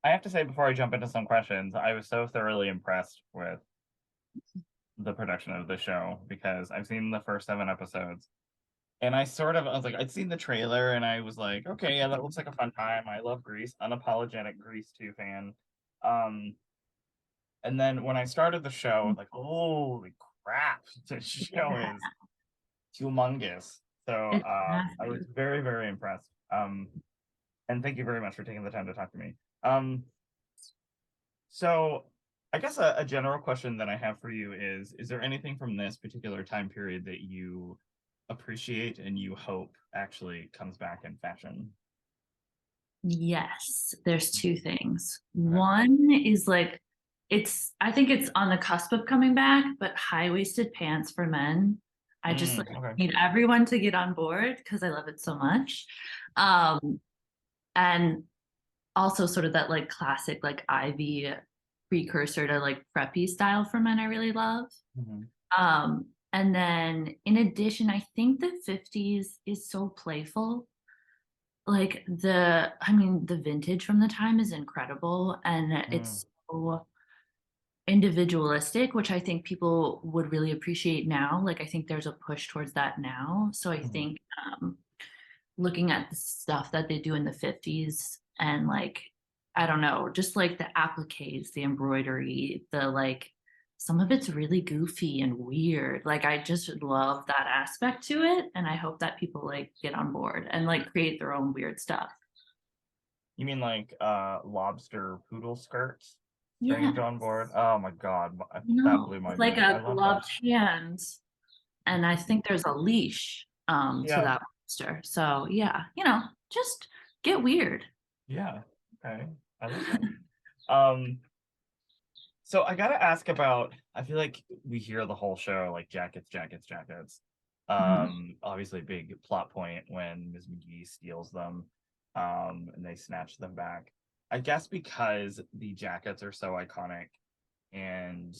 I have to say before I jump into some questions, I was so thoroughly impressed with the production of the show because I've seen the first 7 episodes, and I was like, I'd seen the trailer and I was like, "Okay, yeah, that looks like a fun time. I love Grease, unapologetic Grease 2 fan." Um, and then when I started the show, I was like, "Holy crap, this show Yeah, is humongous." So, it's I was massive. very, very impressed. And thank you very much for taking the time to talk to me. So I guess a general question that I have for you is there anything from this particular time period that you appreciate and you hope actually comes back in fashion? Yes, there's two things. Okay. One is like I think it's on the cusp of coming back, but high-waisted pants for men. I just like Okay. need everyone to get on board because I love it so much. Um, and also sort of that like classic like Ivy precursor to like preppy style for men I really love. Mhm. And then in addition, I think the 50s is so playful. Like I mean, the vintage from the time is incredible and Mm, it's so individualistic, which I think people would really appreciate now. Like, I think there's a push towards that now. So I mhm, think looking at the stuff that they do in the 50s and like, I don't know, just like the appliques, the embroidery, the like, some of it's really goofy and weird. Like, I just love that aspect to it. And I hope that people like get on board and like create their own weird stuff. You mean like lobster poodle skirts? Strange Yeah. on board? Oh my God, that No, blew my it's like mind. I a love that. gloved hand, and I think there's a leash to Yeah, that monster. So yeah, just get weird. yeah. Okay. I love that. Um, So I gotta ask about, I feel like we hear the whole show like jackets, jackets, jackets. Mhm. Obviously big plot point when Ms. McGee steals them, and they snatch them back. I guess because the jackets are so iconic and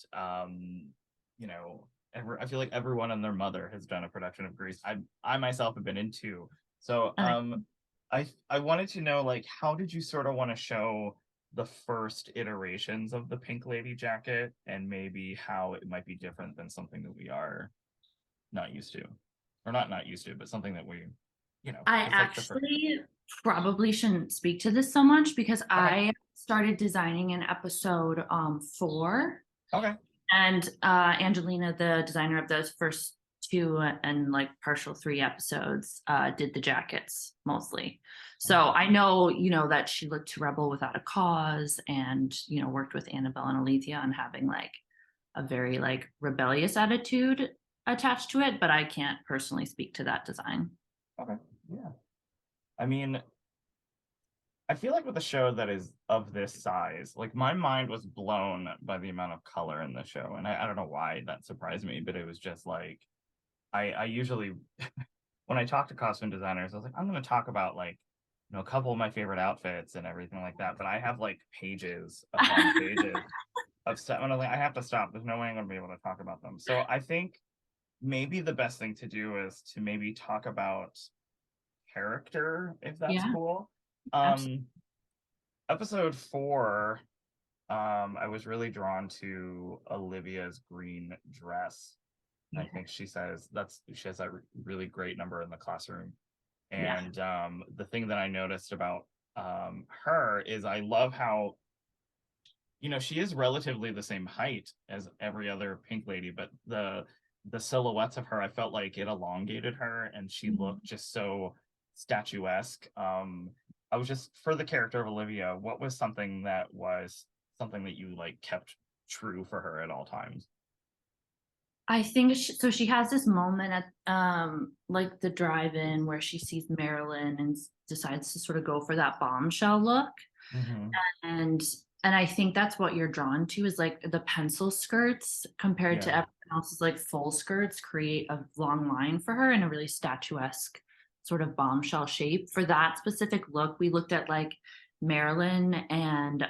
you know, I feel like everyone and their mother has done a production of Grease. I myself have been in two. So And I wanted to know like how did you sort of want to show the first iterations of the Pink Lady jacket and maybe how it might be different than something that we are not used to. Or not used to, but something that we, I just like the first. actually probably shouldn't speak to this so much because Okay. I started designing in episode 4. Okay. And Angelina, the designer of those first 2 and like partial 3 episodes, did the jackets mostly. So Okay. I know, that she looked to Rebel without a cause and, worked with Annabelle and Alethea on having like a very like rebellious attitude attached to it, but I can't personally speak to that design. Okay. Yeah. I mean, I feel like with a show that is of this size, like my mind was blown by the amount of color in the show. And I don't know why that surprised me, but it was just like I usually when I talk to costume designers, I was like, I'm gonna talk about like, a couple of my favorite outfits and everything like that. But I have like pages upon pages of stuff. And I'm like, I have to stop. There's no way I'm gonna be able to talk about them. So I think maybe the best thing to do is to maybe talk about character, if that's Yeah, cool. absolutely. Um, Episode 4, I was really drawn to Olivia's green dress. I Yeah, think she has that really great number in the classroom. yeah, And the thing that I noticed about her is I love how, she is relatively the same height as every other Pink Lady, but the silhouettes of her, I felt like it elongated her and she looked just so statuesque. I was just for the character of Olivia, what was something that you like kept true for her at all times? I think so. She has this moment at like the drive-in where she sees Marilyn and decides to sort of go for that bombshell look. Hmm. And and I think that's what you're drawn to is like the pencil skirts compared to Yeah. everyone else's like full skirts create a long line for her in a really statuesque sort of bombshell shape. For that specific look, we looked at like Marilyn and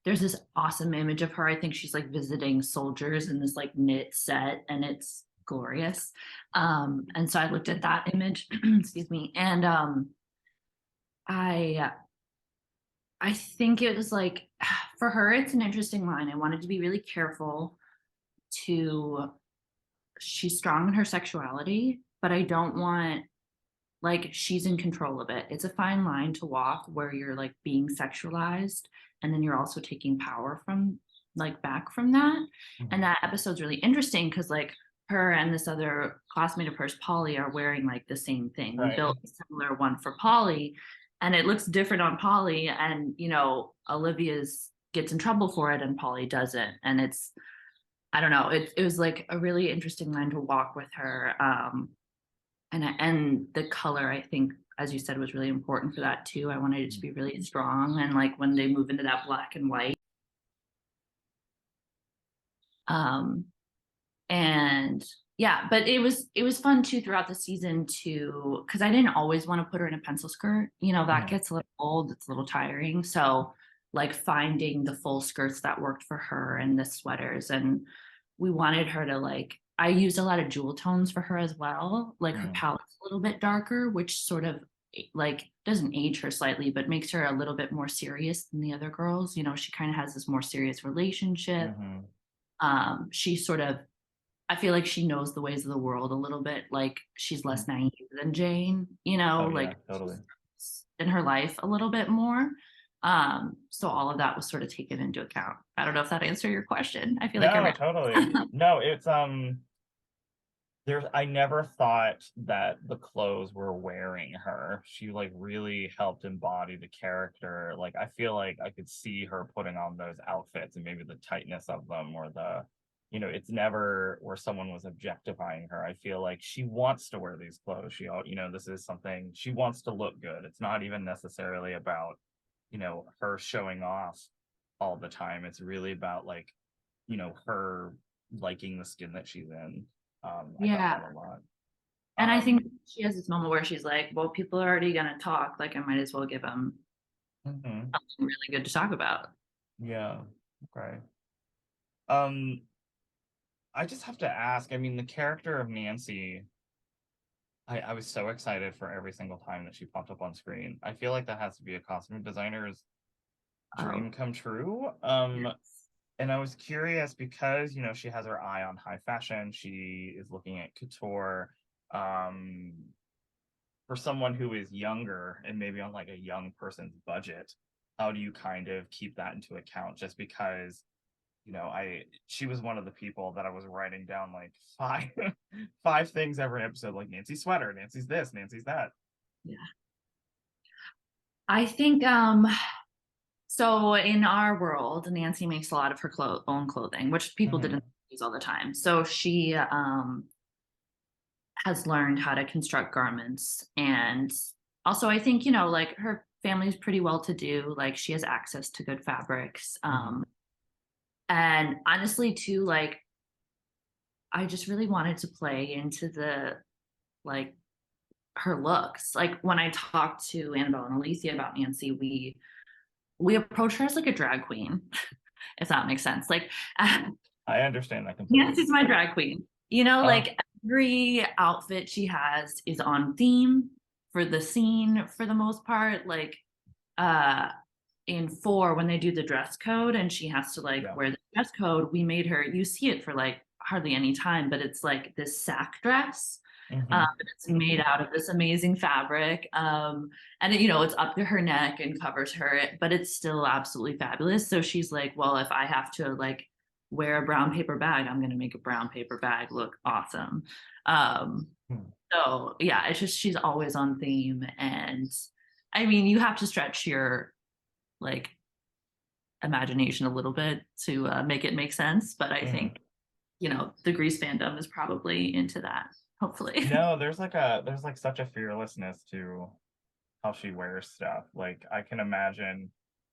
there's this awesome image of her. I think she's like visiting soldiers in this like knit set and it's glorious. And so I looked at that image, excuse me, and I I think it was like for her, it's an interesting line. I wanted to be really careful to she's strong in her sexuality, but I don't want like she's in control of it. It's a fine line to walk where you're like being sexualized and then you're also taking power from like back from that. And Mhm. that episode's really interesting because like her and this other classmate of hers, Polly, are wearing like the same thing. We Right. built a similar one for Polly and it looks different on Polly. And you know, Olivia's gets in trouble for it and Polly doesn't. And it's I don't know, it was like a really interesting line to walk with her. And the color I think as you said was really important for that too. I wanted it to be really strong and like when they move into that black and white um and yeah, but it was fun too throughout the season to because I didn't always want to put her in a pencil skirt, you know, that Mhm. gets a little old, it's a little tiring, so like finding the full skirts that worked for her and the sweaters and we wanted her to like I used a lot of jewel tones for her as well, like her Mhm. palette's a little bit darker which sort of like doesn't age her slightly but makes her a little bit more serious than the other girls, you know, she kind of has this more serious relationship. Mhm. She sort of I feel like she knows the ways of the world a little bit. Like she's less Mhm. naive than Jane, you know, Oh yeah, like totally. she's in her life a little bit more. So all of that was sort of taken into account. I don't know if that answered your question. I feel like No, I totally. ran. No, it's there's I never thought that the clothes were wearing her. She like really helped embody the character. Like I feel like I could see her putting on those outfits and maybe the tightness of them or the it's never where someone was objectifying her. I feel like she wants to wear these clothes. This is something she wants to look good. It's not even necessarily about, her showing off all the time. It's really about like, her liking the skin that she's in. I got Yeah. that a lot. And I think Um, she has this moment where she's like, well, people are already going to talk. Like I might as well give them mhm, something really good to talk about. yeah, okay. Um, I just have to ask, I mean, the character of Nancy, I was so excited for every single time that she popped up on screen. I feel like that has to be a costume designer's Oh, dream come true. yes. And I was curious because, she has her eye on high fashion. She is looking at couture. Um, for someone who is younger and maybe on like a young person's budget, how do you kind of keep that into account? Just because, I she was one of the people that I was writing down like five five things every episode, like Nancy's sweater, Nancy's this, Nancy's that. Yeah. I think so in our world, Nancy makes a lot of her own clothing, which people Hmm. didn't use all the time. So she has learned how to construct garments. And also, I think, you know, like her family's pretty well to do. Like she has access to good fabrics. Hmm. And honestly, too, like I just really wanted to play into the like her looks. Like when I talked to Annabelle and Alicia about Nancy, we approach her as like a drag queen, if that makes sense. Like I understand that completely. Nancy's my drag queen. You know, Oh, like every outfit she has is on theme for the scene for the most part. Like uh in four, when they do the dress code and she has to like yeah. wear the dress code, we made her you see it for like hardly any time, but it's like this sack dress. Hmm. It's made out of this amazing fabric. And it, you know, it's up to her neck and covers her, but it's still absolutely fabulous. So she's like, well, if I have to like wear a brown paper bag, I'm gonna make a brown paper bag look awesome. Um, so yeah, it's just she's always on theme. And I mean, you have to stretch your like imagination a little bit to make it make sense. But I Hmm. think, you know, the Grease fandom is probably into that, hopefully. No, there's like such a fearlessness to how she wears stuff. Like I can imagine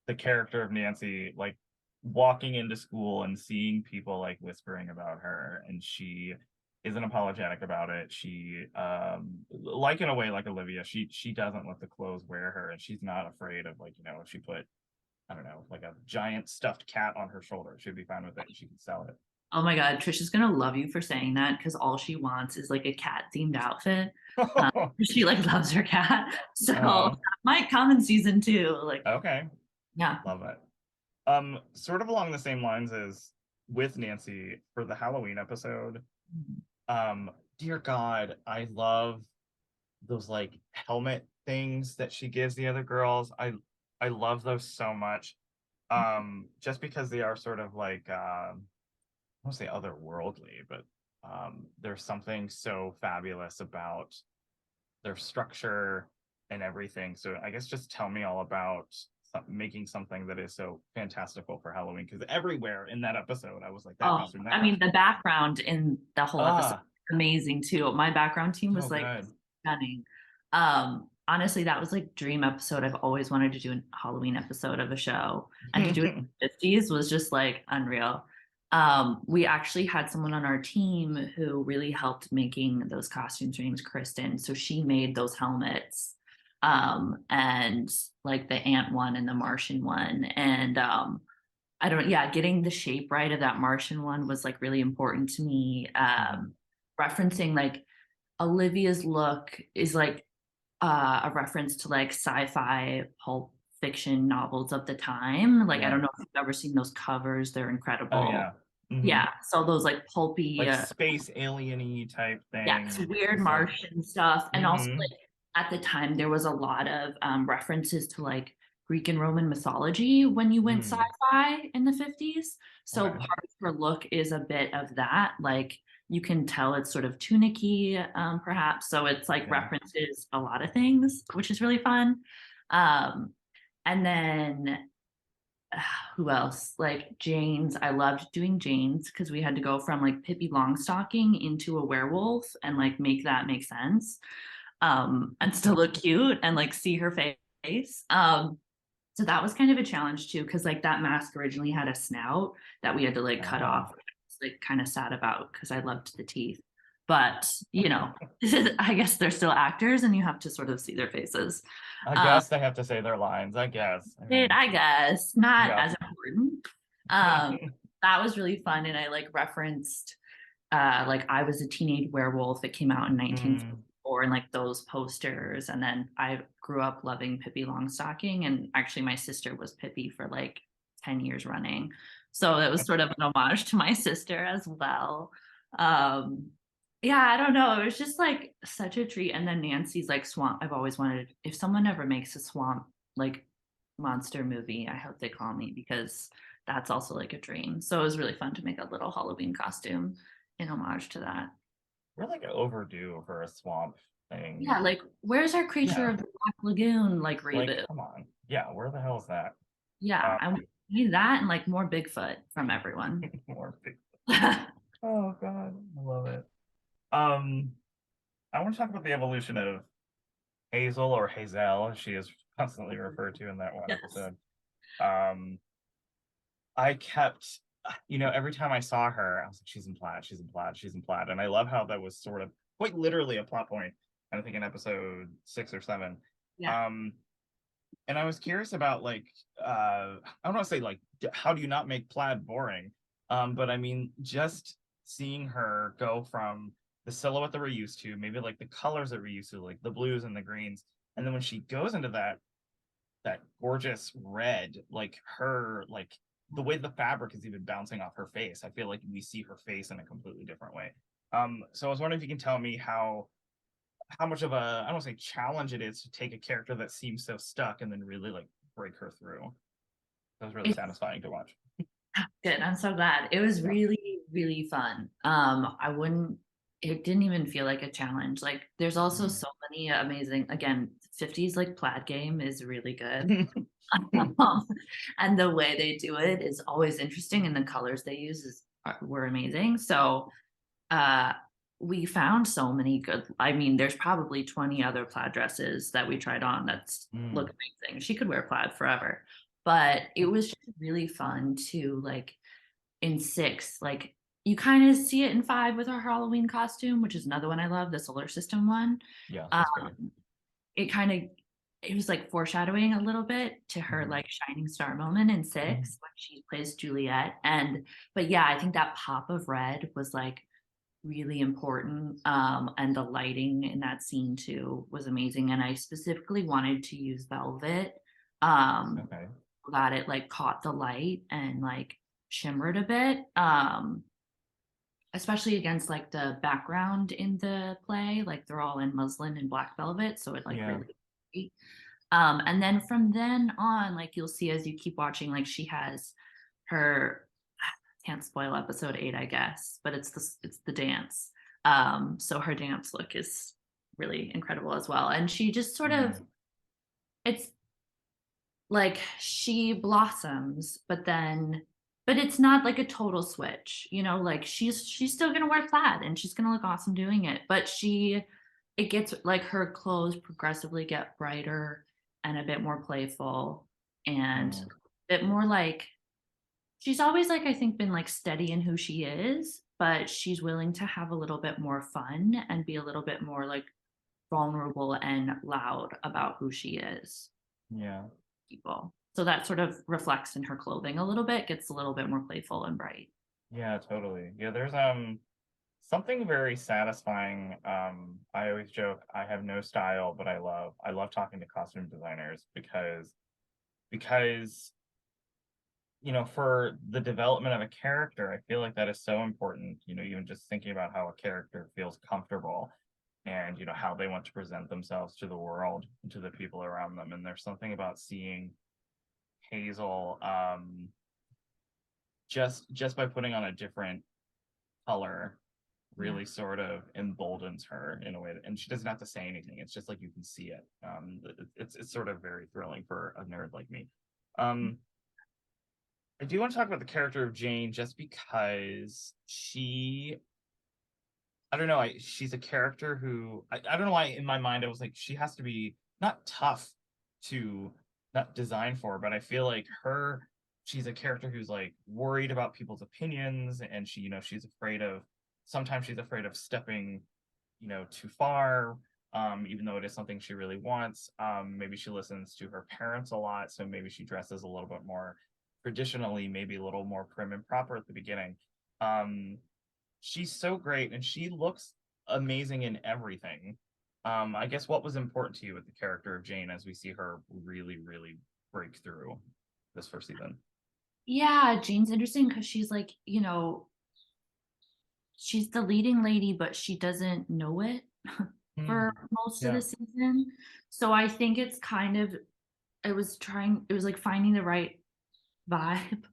the character of Nancy like walking into school and seeing people like whispering about her and she isn't apologetic about it. She like in a way like Olivia, she doesn't let the clothes wear her and she's not afraid of like, if she put I don't know, like a giant stuffed cat on her shoulder, she'd be fine with it and she can sell it. Oh my God, Trisha's gonna love you for saying that because all she wants is like a cat themed outfit. She like loves her cat. So that Oh, might come in season two. Like, okay. Yeah. Love it. Sort of along the same lines as with Nancy for the Halloween episode. Dear God, I love those like helmet things that she gives the other girls. I love those so much. Just because they are sort of like I won't say otherworldly, but there's something so fabulous about their structure and everything. So I guess just tell me all about making something that is so fantastical for Halloween. Because everywhere in that episode, I was like, that Oh, costume, that I mean, costume. the background in the whole episode Ah, amazing too. My background team so was like good. stunning. Honestly, that was like dream episode. I've always wanted to do a Halloween episode of a show, and to do it in the 50s was just like unreal. We actually had someone on our team who really helped making those costumes. Her name's Kristen. So she made those helmets, and like the ant one and the Martian one. And I don't, yeah, getting the shape right of that Martian one was like really important to me. Referencing like Olivia's look is like a reference to like sci-fi pulp fiction novels of the time. Like, I Yeah. don't know if you've ever seen those covers, they're Oh incredible. yeah. Hmm. Yeah, so those like pulpy, Like space alien-y type yeah, it's thing. weird Just like, Martian stuff. And also hmm. like at the time there was a lot of references to like Greek and Roman mythology when you went Mm. sci-fi in the 50s. So Okay. part of her look is a bit of that. Like you can tell it's sort of tunicky, perhaps. So it's like Okay. references a lot of things, which is really fun. Um, and then who else? Like Jane's. I loved doing Jane's because we had to go from like Pippi Longstocking into a werewolf and like make that make sense. And still look cute and like see her face. So that was kind of a challenge too, because like that mask originally had a snout that we had to like cut Oh. off, which I was like kind of sad about because I loved the teeth. But you know, this is, I guess they're still actors and you have to sort of see their faces. I Um, guess they have to say their lines. I guess. I it, mean, I guess, not yeah. as important. Um, that was really fun, and I like referenced like I was a teenage werewolf. It came out in Mm. 1944, and like those posters. And then I grew up loving Pippi Longstocking, and actually my sister was Pippi for like 10 years running. So it was sort of an homage to my sister as well. Um, yeah, I don't know. It was just like such a treat. And then Nancy's like swamp. I've always wanted, if someone ever makes a swamp like monster movie, I hope they call me because that's also like a dream. So it was really fun to make a little Halloween costume in homage to that. We're like overdue for a swamp Yeah, thing. like where's our Creature Yeah. of the Black Lagoon like Like, reboot? come on. Yeah, where the hell is that? Yeah, I Um, need that and like more Bigfoot from everyone. more big. Oh God, I love it. Um, I want to talk about the evolution of Hazel or Hazel, as she is constantly referred to in that one Yes. episode. Um, I kept, every time I saw her, I was like, she's in plaid, she's in plaid, she's in plaid. And I love how that was sort of quite literally a plot point, I think in episode 6 or 7. Yeah. Um, and I was curious about like, I don't want to say like, how do you not make plaid boring? But I mean, just seeing her go from the silhouette that we're used to, maybe like the colors that we're used to, like the blues and the greens, and then when she goes into that gorgeous red, like her, like the way the fabric is even bouncing off her face. I feel like we see her face in a completely different way. So I was wondering if you can tell me how much of a, I don't want to say challenge it is to take a character that seems so stuck and then really like break her through. That was really It's satisfying to watch. good. I'm so glad. It was Yeah. really, really fun. I wouldn't, it didn't even feel like a challenge. Like there's also Mhm. so many amazing, again, 50s like plaid game is really good. And the way they do it is always interesting, and the colors they use were amazing. So uh we found so many good, I mean there's probably 20 other plaid dresses that we tried on that's look Mm. amazing. She could wear plaid forever, but it was just really fun to like in 6, like you kind of see it in 5 with our Halloween costume, which is another one I love, the solar system one. Yeah, um, that's great. it kind of, it was like foreshadowing a little bit to her Mhm. like shining star moment in 6 when she plays Juliet. And but yeah, I think that pop of red was like really important. And the lighting in that scene too was amazing. And I specifically wanted to use velvet. Um, Okay. that it like caught the light and like shimmered a bit. Especially against like the background in the play, like they're all in muslin and black velvet, so it like Yeah. really and then from then on, like you'll see as you keep watching, like she has her can't spoil episode 8, I guess, but it's the dance. So her dance look is really incredible as well. And she just sort of Mm. it's like she blossoms, but it's not like a total switch, like she's still gonna wear plaid and she's gonna look awesome doing it. But it gets like her clothes progressively get brighter and a bit more playful and Mm. a bit more like she's always like I think been like steady in who she is, but she's willing to have a little bit more fun and be a little bit more like vulnerable and loud about who she is Yeah. people. So that sort of reflects in her clothing a little bit, gets a little bit more playful and bright. Yeah, totally. Yeah, there's something very satisfying. I always joke I have no style, but I love talking to costume designers because for the development of a character, I feel like that is so important, even just thinking about how a character feels comfortable and how they want to present themselves to the world and to the people around them. And there's something about seeing Hazel just by putting on a different color Yeah. really sort of emboldens her in a way and she doesn't have to say anything. It's just like you can see it. It's sort of very thrilling for a nerd like me. um I do want to talk about the character of Jane just because I don't know, she's a character who I don't know why in my mind I was like she has to be not tough to not design for, but I feel like she's a character who's like worried about people's opinions and she's afraid of sometimes she's afraid of stepping too far, even though it is something she really wants. Maybe she listens to her parents a lot, so maybe she dresses a little bit more traditionally, maybe a little more prim and proper at the beginning. Um, she's so great, and she looks amazing in everything. I guess what was important to you with the character of Jane as we see her really, really break through this first season? Yeah, Jane's interesting because she's like, she's the leading lady, but she doesn't know it for Mm, most of the yeah. season. So I think it's kind of, it was like finding the right vibe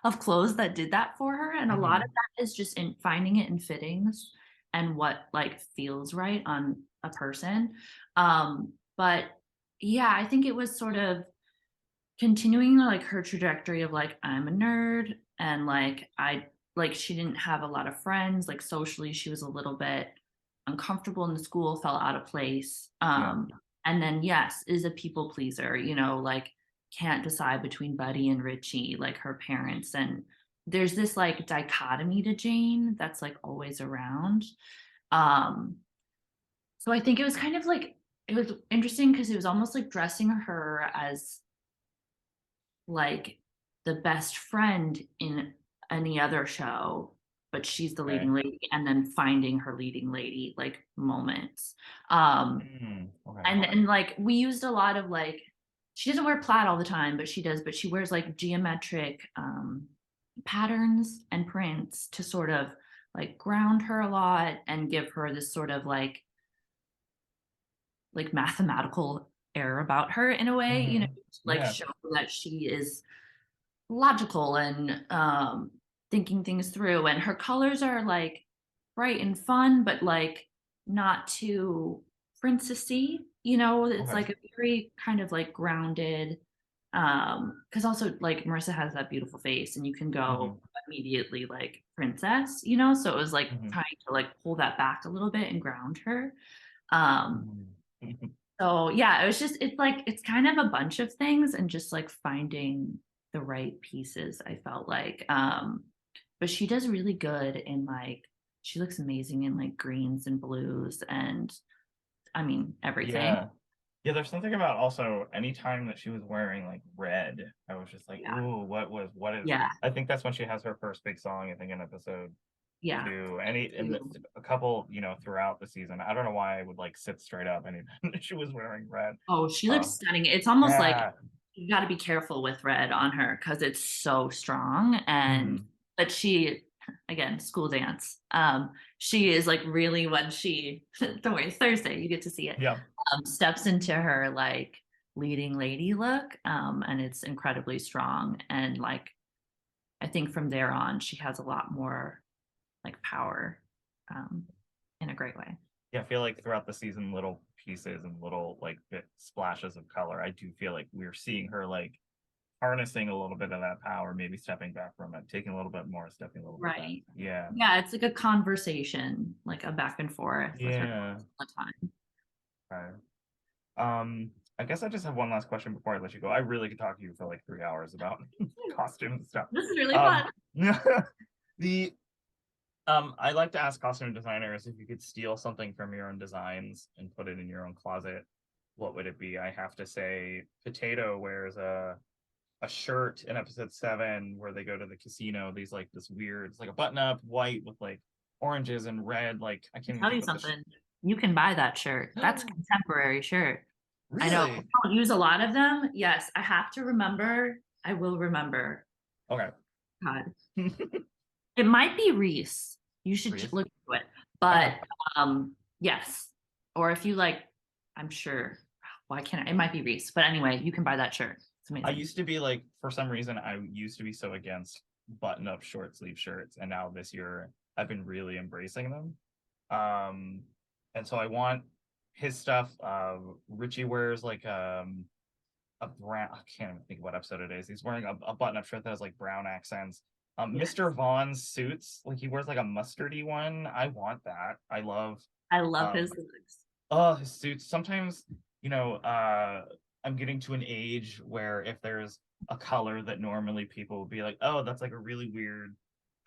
of clothes that did that for her. And a lot of Hmm. that is just in finding it in fittings and what like feels right on a person. But yeah, I think it was sort of continuing like her trajectory of like I'm a nerd and like she didn't have a lot of friends, like socially she was a little bit uncomfortable in the school, felt out of place. Yeah. And then yes, is a people pleaser, like can't decide between Buddy and Richie, like her parents. And there's this like dichotomy to Jane that's like always around. um so I think it was kind of like it was interesting because it was almost like dressing her as like the best friend in any other show, but she's the Okay. leading lady, and then finding her leading lady like moments. Um, Okay. and like we used a lot of like she doesn't wear plaid all the time, but she does, but she wears like geometric patterns and prints to sort of like ground her a lot and give her this sort of like mathematical air about her in a way, Hmm. like Yeah. show that she is logical and thinking things through. And her colors are like bright and fun, but like not too princessy. It's Okay. like a very kind of like grounded. Because also like Marissa has that beautiful face, and you can Hmm. go immediately like princess. So it was like Hmm. trying to like pull that back a little bit and ground her. Um, Hmm. so yeah, it's like it's kind of a bunch of things and just like finding the right pieces, I felt like. But she does really good in like she looks amazing in like greens and blues and I mean everything. Yeah. Yeah, there's something about also anytime that she was wearing like red, I was just like, Yeah. ooh, what is Yeah. I think that's when she has her first big song, I think in episode Yeah. 2. A couple, throughout the season. I don't know why I would like sit straight up anytime she was wearing red. Oh, she looks Uh stunning. It's almost like yeah. you got to be careful with red on her because it's so strong. And Mhm. but she, again, school dance. She is like really when she don't worry, Thursday you get to see it. Yeah. Steps into her like leading lady look, and it's incredibly strong. And like I think from there on, she has a lot more like power, um, in a great way. Yeah, I feel like throughout the season, little pieces and little like bit splashes of color. I do feel like we're seeing her like harnessing a little bit of that power, maybe stepping back from it, taking a little bit more, stepping a little bit back. Right. Yeah. Yeah, it's like a conversation, like a back and forth with her Yeah. all the time. Right. I guess I just have one last question before I let you go. I really could talk to you for like 3 hours about costumes and stuff. This is really Um, fun. the I like to ask costume designers if you could steal something from your own designs and put it in your own closet, what would it be? I have to say, Potato wears a shirt in episode 7 where they go to the casino. These like this weird, it's like a button up white with like oranges and red. Like I can't even Tell you think what the something. You can buy that shirt. That's a contemporary shirt. I know I really don't use a lot of them. Yes, I have to remember. I will remember. okay. God. It might be Reese. You should Reese. look into it. Okay. But yes. Or if you like, I'm sure. Why can't I? It might be Reese. But anyway, you can buy that shirt. It's I amazing. used to be like, for some reason, I used to be so against button up short sleeve shirts. And now this year, I've been really embracing them. Um, and so I want his stuff. Richie wears like a brown, I can't even think what episode it is. He's wearing a button up shirt that has like brown accents. Yeah. Mr. Vaughn's suits, like he wears like a mustardy one. I want that. I love I love um his looks. oh, his suits. Sometimes, you know, I'm getting to an age where if there's a color that normally people would be like, oh, that's like a really weird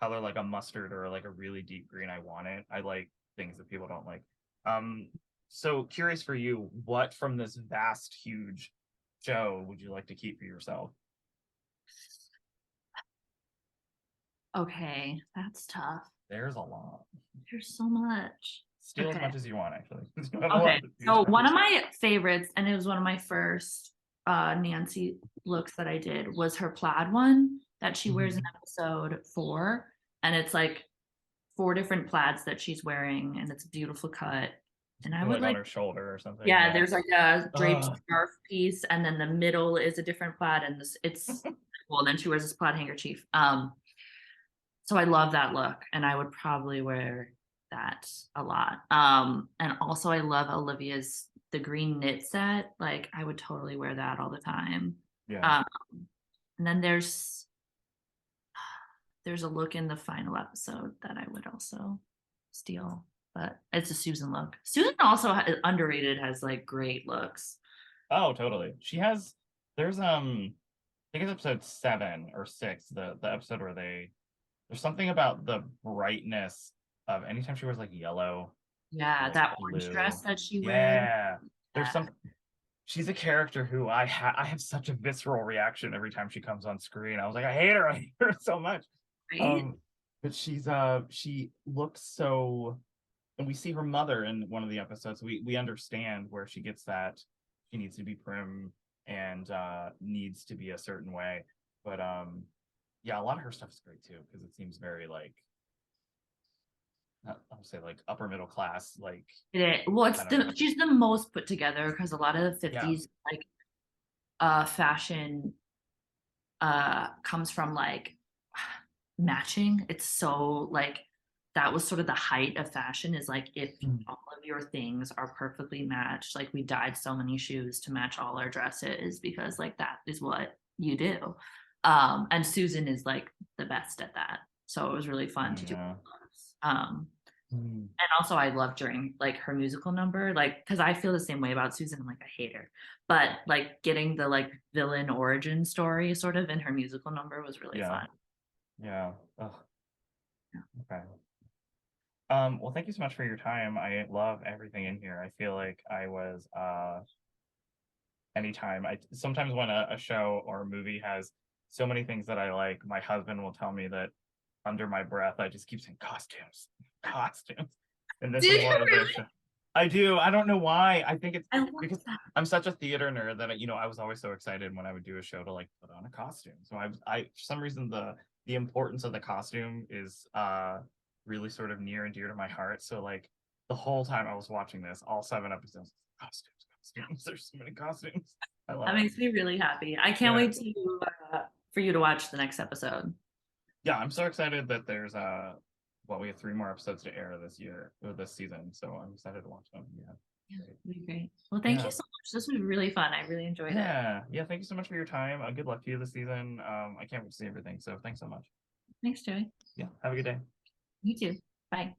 color, like a mustard or like a really deep green, I want it. I like things that people don't like. Um, so curious for you, what from this vast, huge show would you like to keep for yourself? Okay, that's tough. There's a lot. There's so much. Steal as Okay. much as you want, actually. You have a lot Okay. to choose So from. one of my favorites, and it was one of my first Nancy looks that I did, was her plaid one that she wears in Mhm. episode 4. And it's like 4 different plaids that she's wearing, and it's a beautiful cut. And I would Like on like, her shoulder or something. yeah, Yeah. there's like a draped Uh, scarf piece, and then the middle is a different plaid, and this it's well, then she wears this plaid handkerchief. So I love that look, and I would probably wear that a lot. And also I love Olivia's the green knit set. Like I would totally wear that all the time. yeah. Um, and then there's a look in the final episode that I would also steal, but it's a Susan look. Susan also underrated, has like great looks. Oh, totally. She has I think it's episode 7 or 6, the episode where there's something about the brightness of anytime she wears like yellow or Yeah, like that orange blue. dress that she wears. Yeah. There's Yeah, some she's a character who I have such a visceral reaction every time she comes on screen. I was like, I hate her so much. right. Um, but she looks so, and we see her mother in one of the episodes. We understand where she gets that she needs to be prim and needs to be a certain way. But yeah, a lot of her stuff is great too because it seems very like not, I'll say like upper middle class. Like Well, I it's don't know. she's the most put together because a lot of the Yeah. 50s like fashion comes from like matching. It's so like that was sort of the height of fashion, is like if Mm. all of your things are perfectly matched. Like we dyed so many shoes to match all our dresses because like that is what you do. And Susan is like the best at that. So it was really fun to do. Yeah. Mm. And also I love during like her musical number, like because I feel the same way about Susan. I'm like, I hate her. But like getting the like villain origin story sort of in her musical number was really Yeah. fun. Yeah. Ugh, Yeah. okay. Well, thank you so much for your time. I love everything in here. I feel like I was anytime I sometimes when a show or a movie has so many things that I like, my husband will tell me that under my breath I just keep saying costumes, costumes. And this Did is you one of those really? I do. I don't know why. I think it's I love because that. I'm such a theater nerd that I was always so excited when I would do a show to like put on a costume. So I for some reason the importance of the costume is really sort of near and dear to my heart. So like the whole time I was watching this, all 7 episodes, costumes. There's so many costumes. I love That it. makes me really happy. I can't Yeah. wait to for you to watch the next episode. Yeah, I'm so excited that there's we have 3 more episodes to air this year or this season. So I'm excited to watch them. Yeah. Yeah, Great. it'd be great. Well, thank you Yeah. so much. This was really fun. I really enjoyed it. Yeah. Yeah. Thank you so much for your time. Good luck to you this season. I can't wait to see everything. So thanks so much. Thanks, Joey. Yeah. Have a good day. You too. Bye.